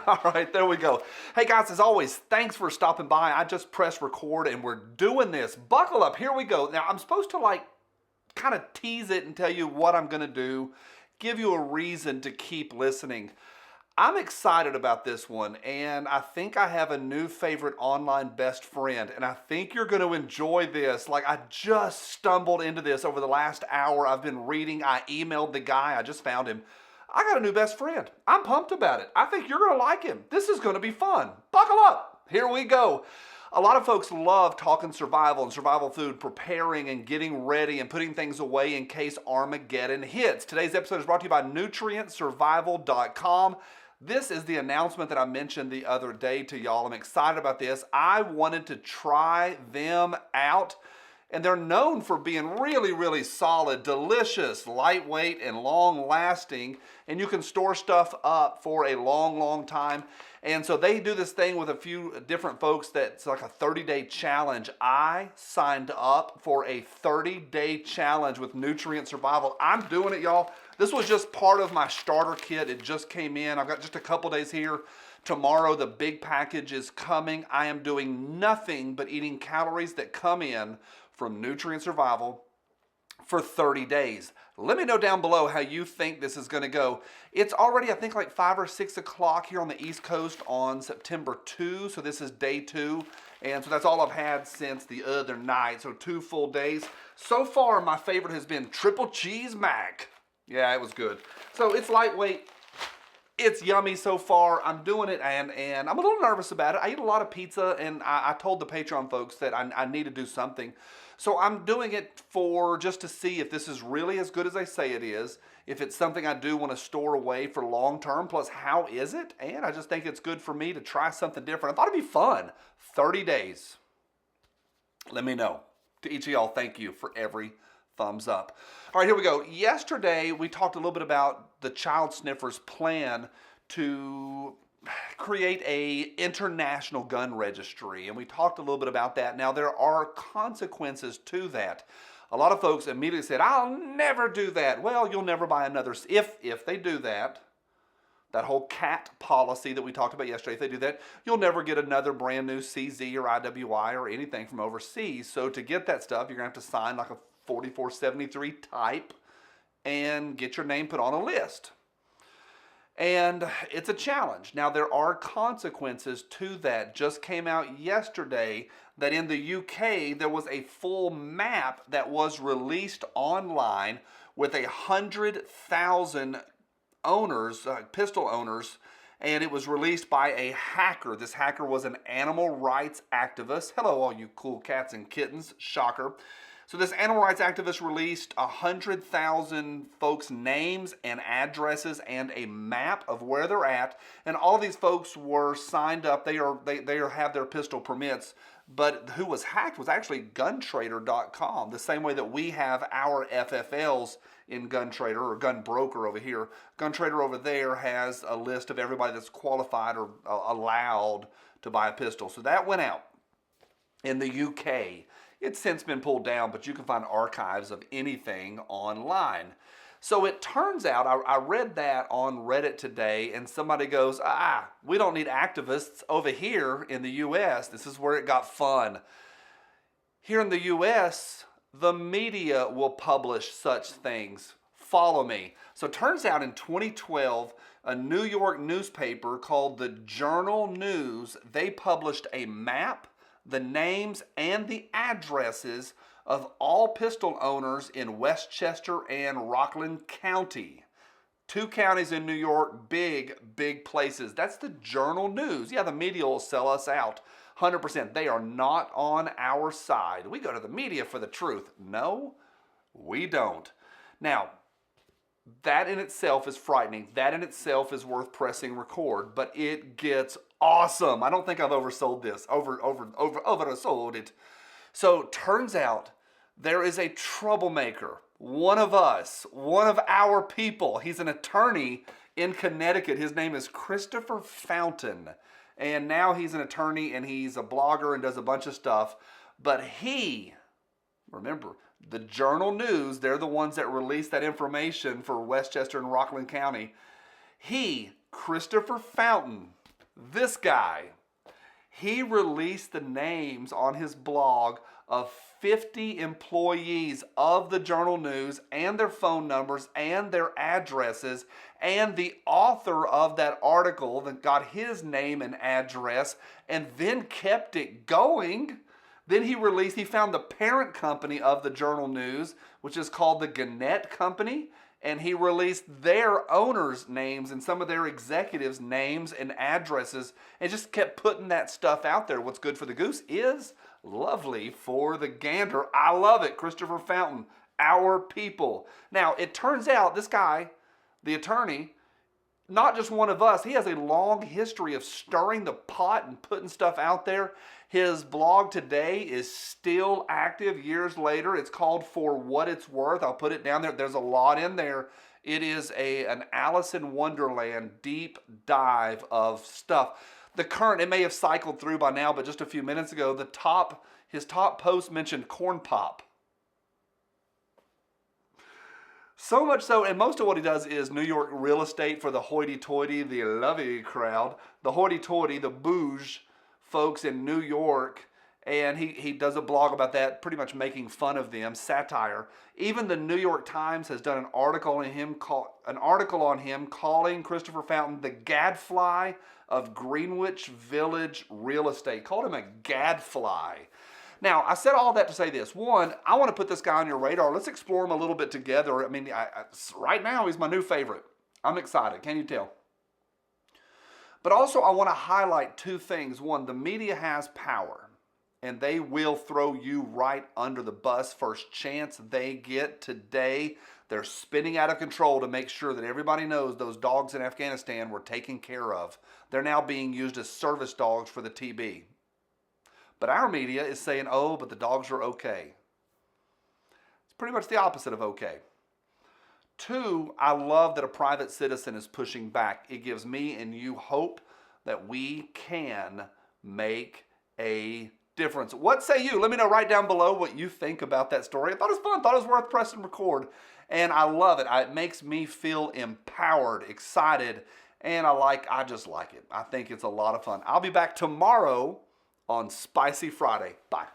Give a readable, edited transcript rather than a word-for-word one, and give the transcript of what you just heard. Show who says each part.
Speaker 1: All right, there we go. Hey guys, as always, thanks for stopping by. I just pressed record and we're doing this. Buckle up, here we go. Now, I'm supposed to kind of tease it and tell you what I'm going to do, give you a reason to keep listening. I'm excited about this one, and I think I have a new favorite online best friend, and I think you're going to enjoy this. I just stumbled into this over the last hour. I've been reading. I emailed the guy. I just found him. I got a new best friend. I'm pumped about it. I think you're going to like him. This is going to be fun. Buckle up. Here we go. A lot of folks love talking survival and survival food, preparing and getting ready and putting things away in case Armageddon hits. Today's episode is brought to you by nutrientsurvival.com. This is the announcement that I mentioned the other day to y'all. I'm excited about this. I wanted to try them out, and they're known for being really, really solid, delicious, lightweight, and long-lasting, and you can store stuff up for a long, long time. And so they do this thing with a few different folks that's like a 30-day challenge. I signed up for a 30-day challenge with Nutrient Survival. I'm doing it, y'all. This was just part of my starter kit. It just came in. I've got just a couple days here. Tomorrow, the big package is coming. I am doing nothing but eating calories that come in from Nutrient Survival for 30 days. Let me know down below how you think this is going to go. It's already, I think, like 5 or 6 o'clock here on the East Coast on September 2. So this is day 2. And so that's all I've had since the other night. So 2 full days. So far, my favorite has been Triple Cheese Mac. Yeah, it was good. So it's lightweight. It's yummy so far. I'm doing it, and I'm a little nervous about it. I eat a lot of pizza, and I told the Patreon folks that I need to do something. So I'm doing it just to see if this is really as good as they say it is, if it's something I do want to store away for long term, plus how is it? And I just think it's good for me to try something different. I thought it'd be fun. 30 days. Let me know. To each of y'all, thank you for every thumbs up. All right, here we go. Yesterday, we talked a little bit about the Child Sniffers' plan to create a international gun registry, and we talked a little bit about that. Now, there are consequences to that. A lot of folks immediately said, I'll never do that. Well, you'll never buy another. If they do that whole cat policy that we talked about yesterday, if they do that, you'll never get another brand new CZ or IWI or anything from overseas. So to get that stuff, you're going to have to sign like a 4473 type and get your name put on a list. And it's a challenge. Now, there are consequences to that. Just came out yesterday that in the UK, there was a full map that was released online with 100,000 owners, pistol owners, and it was released by a hacker. This hacker was an animal rights activist. Hello, all you cool cats and kittens. Shocker. So this animal rights activist released 100,000 folks' names and addresses and a map of where they're at. And all of these folks were signed up. They have their pistol permits. But who was hacked was actually guntrader.com, the same way that we have our FFLs in GunTrader or GunBroker over here. GunTrader over there has a list of everybody that's qualified or allowed to buy a pistol. So that went out in the UK. It's since been pulled down, but you can find archives of anything online. So it turns out, I read that on Reddit today, and somebody goes, we don't need activists over here in the U.S. This is where it got fun. Here in the U.S., the media will publish such things. Follow me. So it turns out in 2012, a New York newspaper called the Journal News, they published a map, the names and the addresses of all pistol owners in Westchester and Rockland County. 2 counties in New York, big places. That's the Journal News. Yeah, the media will sell us out 100%. They are not on our side. We go to the media for the truth. No, we don't. Now, that in itself is frightening. That in itself is worth pressing record, but it gets awesome. I don't think I've oversold this, oversold it. So turns out there is a troublemaker, one of us, one of our people. He's an attorney in Connecticut. His name is Christopher Fountain. And now he's an attorney and he's a blogger and does a bunch of stuff. But remember, the Journal News, they're the ones that released that information for Westchester and Rockland County. Christopher Fountain, This guy, he released the names on his blog of 50 employees of the Journal News and their phone numbers and their addresses, and the author of that article that got his name and address and then kept it going. Then he found the parent company of the Journal News, which is called the Gannett Company, and he released their owners' names and some of their executives' names and addresses and just kept putting that stuff out there. What's good for the goose is lovely for the gander. I love it. Christopher Fountain, our people. Now, it turns out this guy, the attorney, not just one of us, he has a long history of stirring the pot and putting stuff out there. His blog today is still active years later. It's called For What It's Worth. I'll put it down there. There's a lot in there. It is an Alice in Wonderland deep dive of stuff. It may have cycled through by now, but just a few minutes ago, his top post mentioned corn pop. So much so, and most of what he does is New York real estate for the hoity-toity, the lovey crowd, the hoity-toity, the bouge folks in New York, and he does a blog about that, pretty much making fun of them, satire. Even the New York Times has done an article on him calling Christopher Fountain the gadfly of Greenwich Village real estate. Called him a gadfly. Now, I said all that to say this. One, I want to put this guy on your radar. Let's explore him a little bit together. I mean, right now, he's my new favorite. I'm excited. Can you tell? But also, I want to highlight two things. One, the media has power, and they will throw you right under the bus first chance they get. Today, they're spinning out of control to make sure that everybody knows those dogs in Afghanistan were taken care of. They're now being used as service dogs for the TB. But our media is saying, oh, but the dogs are okay. It's pretty much the opposite of okay. Two, I love that a private citizen is pushing back. It gives me and you hope that we can make a difference. What say you? Let me know right down below what you think about that story. I thought it was fun. I thought it was worth pressing record. And I love it. It makes me feel empowered, excited, and I just like it. I think it's a lot of fun. I'll be back tomorrow on Spicy Friday. Bye.